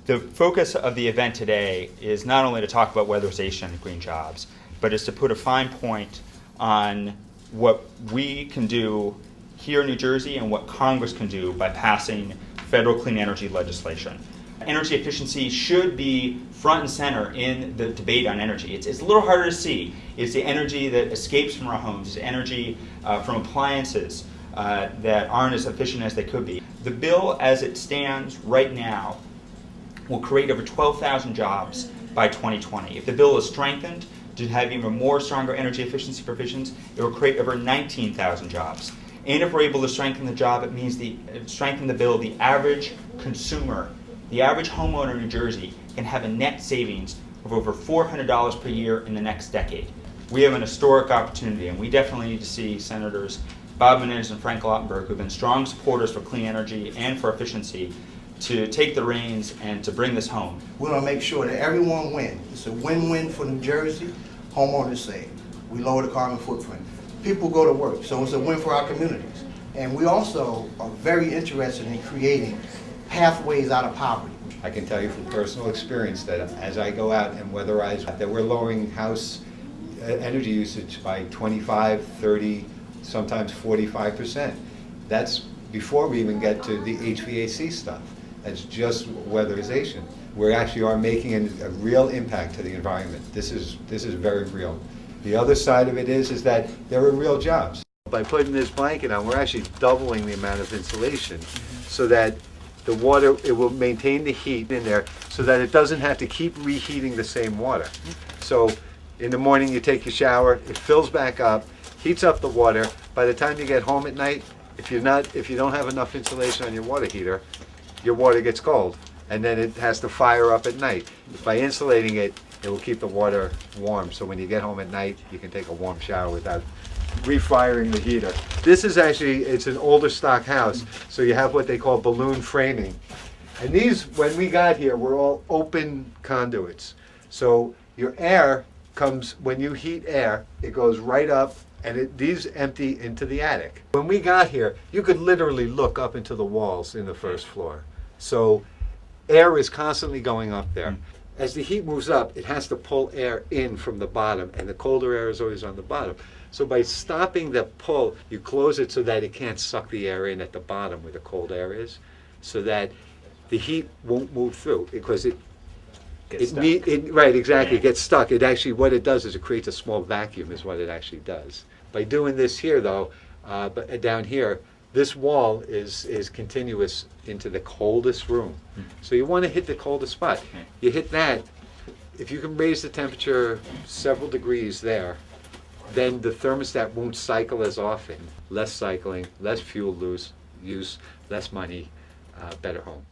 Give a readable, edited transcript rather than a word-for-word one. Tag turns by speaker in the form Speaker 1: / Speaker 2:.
Speaker 1: The focus of the event today is not only to talk about weatherization and green jobs, but is to put a fine point on what we can do here in New Jersey and what Congress can do by passing federal clean energy legislation. Energy efficiency should be front and center in the debate on energy. It's a little harder to see. It's the energy that escapes from our homes, it's energy from appliances that aren't as efficient as they could be. The bill as it stands right now will create over 12,000 jobs by 2020. If the bill is strengthened to have even more stronger energy efficiency provisions, it will create over 19,000 jobs. And if we're able to strengthen the job, it means strengthen the bill, the average consumer, the average homeowner in New Jersey can have a net savings of over $400 per year in the next decade. We have an historic opportunity, and we definitely need to see Senators Bob Menendez and Frank Lautenberg, who've been strong supporters for clean energy and for efficiency, to take the reins and to bring this home.
Speaker 2: We're going to make sure that everyone wins. It's a win-win for New Jersey. Homeowners save. We lower the carbon footprint. People go to work, so it's a win for our communities. And we also are very interested in creating pathways out of poverty.
Speaker 3: I can tell you from personal experience that as I go out and weatherize, that we're lowering house energy usage by 25, 30, sometimes 45%. That's before we even get to the HVAC stuff. That's just weatherization. We actually are making a real impact to the environment. This is very real. The other side of it is that there are real jobs. By putting this blanket on, we're actually doubling the amount of insulation so that the water, it will maintain the heat in there so that it doesn't have to keep reheating the same water. So in the morning you take your shower, it fills back up, heats up the water. By the time you get home at night, if you don't have enough insulation on your water heater, your water gets cold, and then it has to fire up at night. By insulating it, it will keep the water warm, so when you get home at night, you can take a warm shower without refiring the heater. This is actually, it's an older stock house, so you have what they call balloon framing. And these, when we got here, were all open conduits. So your air comes, when you heat air, it goes right up, and these empty into the attic. When we got here, you could literally look up into the walls in the first floor. So air is constantly going up there. As the heat moves up, it has to pull air in from the bottom, and the colder air is always on the bottom. So by stopping the pull, you close it so that it can't suck the air in at the bottom where the cold air is, so that the heat won't move through, because right, exactly, it gets stuck. It actually, what it does is it creates a small vacuum is what it actually does. By doing this here though, but down here, this wall is continuous into the coldest room. So you want to hit the coldest spot. You hit that, if you can raise the temperature several degrees there, then the thermostat won't cycle as often. Less cycling, less fuel use, less money, better home.